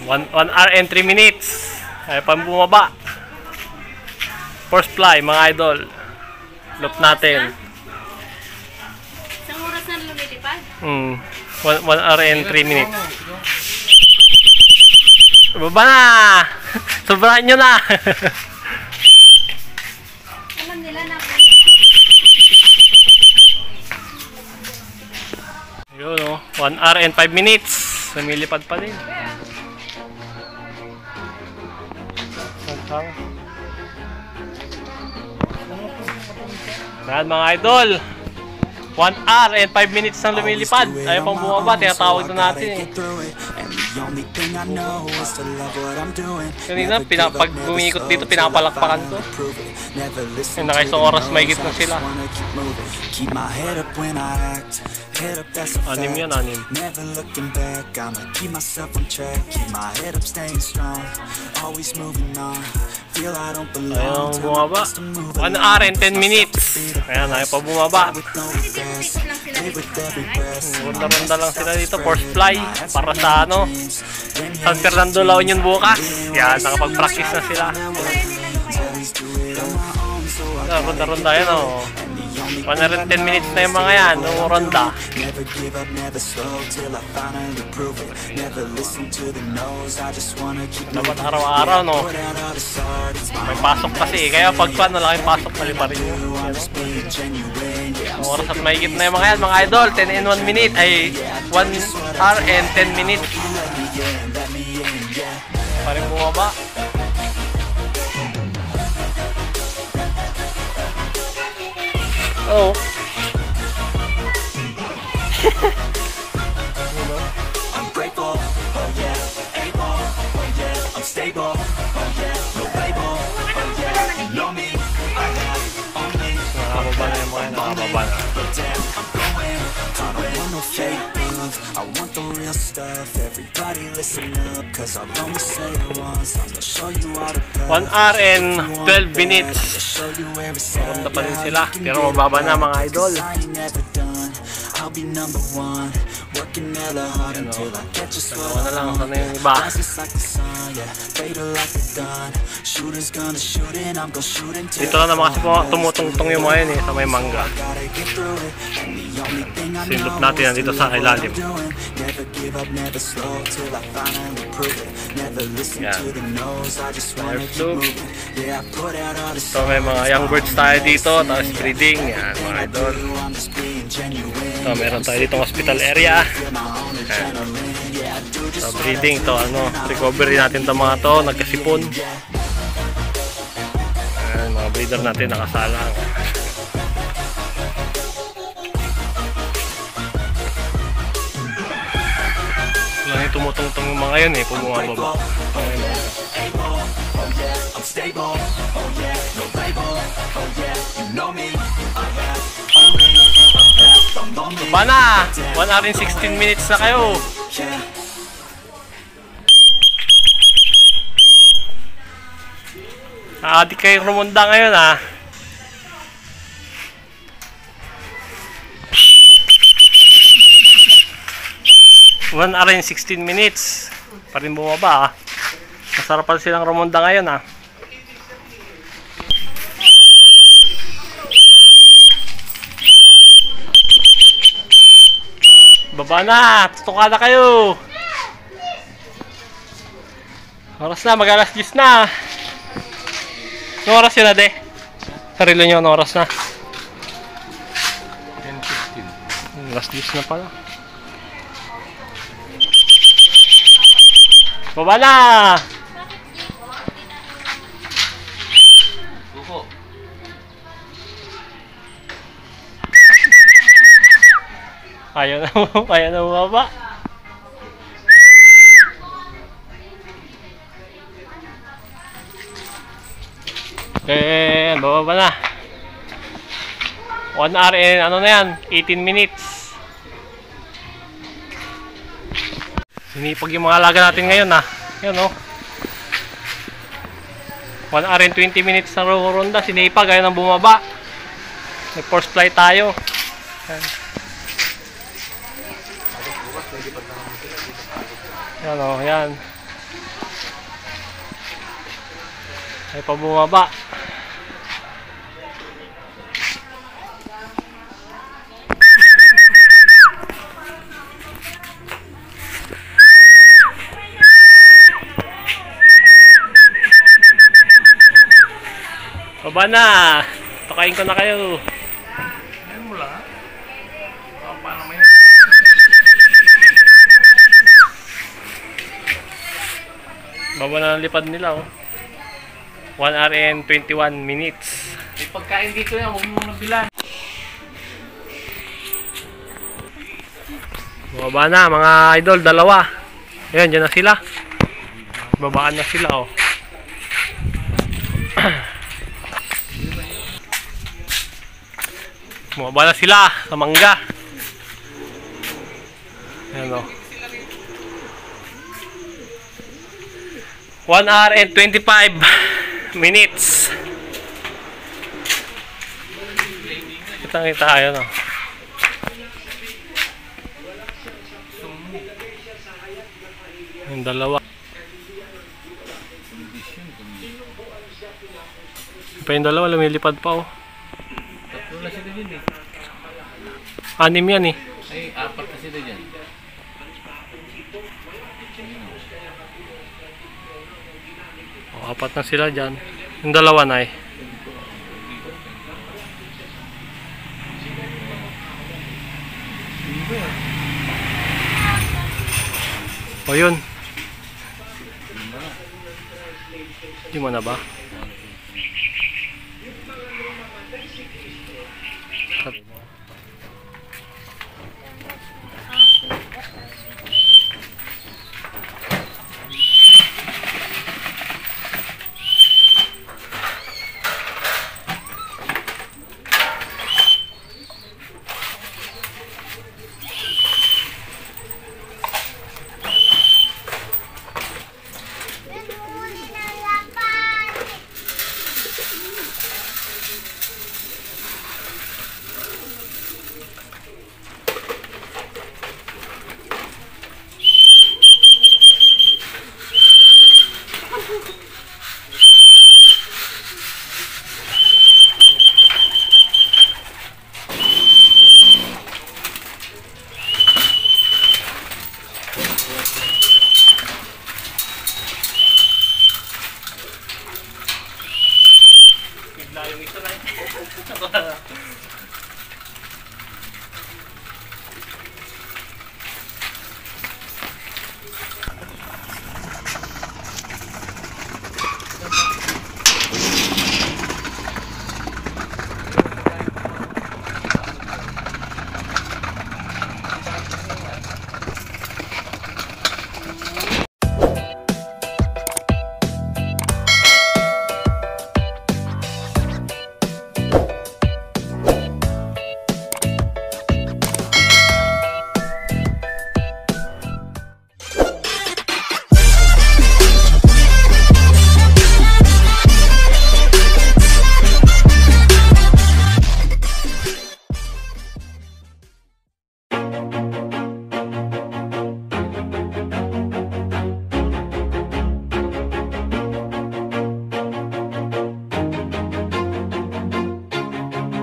1 hour and 3 minutes. Ay pang bumaba. First fly mga idol. Loop natin. Isang oras na lumilipad? 1 hour and 3 minutes. Baba na! Sobrahan nyo na! Alam nila na yun o, 1 hour and 5 minutes. Lumilipad pa din. Yan mga idol, 1 hour and 5 minutes nang lumilipad. Ayaw pang bumaba, tinatawag na natin eh. Kanina, pag bumikot dito, pinapalakpakan ko. Yung nakaisang oras may gitna sila. Anim yan, anim. Ayaw bumaba. 1 hour and 10 minutes. Ayan, ayaw pa bumaba. Ronda-ronda lang sila dito. First fly. Para sa ano, San Fernando, La Union bukas. Yan, nakapag-practice na sila. Ronda-ronda yan o. 110 minutes na yung mga yan, nung ronda. Dapat araw-araw, no? May pasok kasi, kaya pag paano lang yung pasok, mali pa rin yun. Oras at mahigit na yung mga yan, mga idol. 10 and 1 minute, ay 1 hour and 10 minutes. Paring bumaba. Oh. I'm grateful, oh yeah, able, oh yeah, I'm stable, oh yeah, no label, oh yeah, you know me, I have only. Nakababa na yung mga yan, nakababa na. I don't want no fake love, I want the real stuff. Everybody listen up, cause I'll only say it once. I'm gonna show you all the path. 1 hour and 12 minutes. Maganda pa rin sila, pero mababa na mga idol. I'll be number one, working hella hard until I get just what Dalawa na lang, sana yung iba. Dito lang naman kasi tumutungtong yung mga yun eh, sa may mangga. Sinloop natin yan dito sa ilalim. Yan. First loop. So may mga young birds tayo dito, tapos breeding. Yan mga idol. So meron tayo dito hospital area. Yan. So breeding to, ano, recovery natin to mga to, nagkasipon. Yan, mga breeder natin nakasalang. Lang yung tumutungtong yung mga yun eh, pumababa. I'm stable, oh yeah, no label, oh yeah, you know me, I have only a path, I'm lonely. Bana! 1 hour and 16 minutes na kayo. Di kayo rumunda ngayon ah. One hour and 16 minutes. Pa rin bumaba ah. Masarap pa silang rumunda ngayon ah. Baba na! Tutuka na kayo! Oras na, mag-alas 10 na! Anong oras yun na de? Sarilo nyo, anong oras na? 10:15. Alas 10 na pala. Baba na! Ayaw na bumaba. Okay, bababa na. 1 hour and ano na yan, 18 minutes. Sinipag yung mga alaga natin ngayon ah. Yan oh. 1 hour and 20 minutes na ronda. Sinipag, ayaw nang bumaba. May first flight tayo. Yan. Yan o, yan. Ay pa bumaba. Baba na. Pakain ko na kayo. Ayun mo lang. Paano may... Baba na ang lipad nila, oh. 1 hour and 21 minutes. May pagkain dito yan, huwag mo nang bilan. Baba na, mga idol, dalawa. Ayan, dyan na sila. Babaan na sila, oh. Bumaba na sila sa mangga. Ayan, oh. 1 hour and 25 minutes. Kita-kita, ayan, oh. Yung dalawa. Pa yung dalawa, lumilipad pa, oh. Tatlo na sila din eh. 6 yan eh. Ay, 4 na sila dyan. Oh, 4 na sila dyan. Yung dalawa na eh. O yun. Di mo na ba? Yung ito na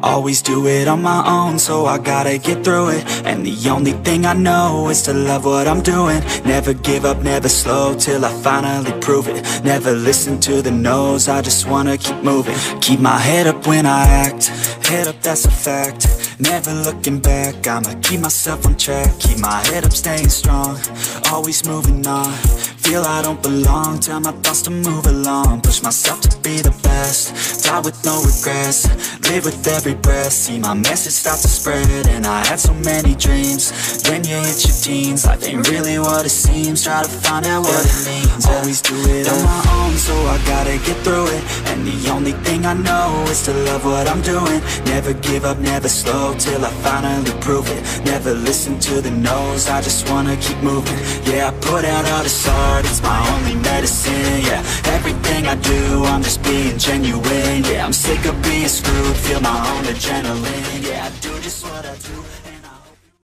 Always do it on my own, so I gotta get through it. And the only thing I know is to love what I'm doing. Never give up, never slow, till I finally prove it. Never listen to the no's, I just wanna keep moving. Keep my head up when I act, head up, that's a fact. Never looking back, I'ma keep myself on track. Keep my head up, staying strong, always moving on. Feel I don't belong, tell my thoughts to move along. Push myself to be the best, die with no regrets. Live with every breath, see my message start to spread. And I had so many dreams, when you hit your teens, life ain't really what it seems. Try to find out what it means. Always do it on my own, so I gotta get through it. And the only thing I know is to love what I'm doing. Never give up, never slow, till I finally prove it. Never listen to the no's, I just wanna keep moving. Yeah, I put out all this art, it's my only medicine. Yeah, everything I do, I'm just being genuine. Yeah, I'm sick of being screwed, feel my own adrenaline. Yeah, I do just what I do.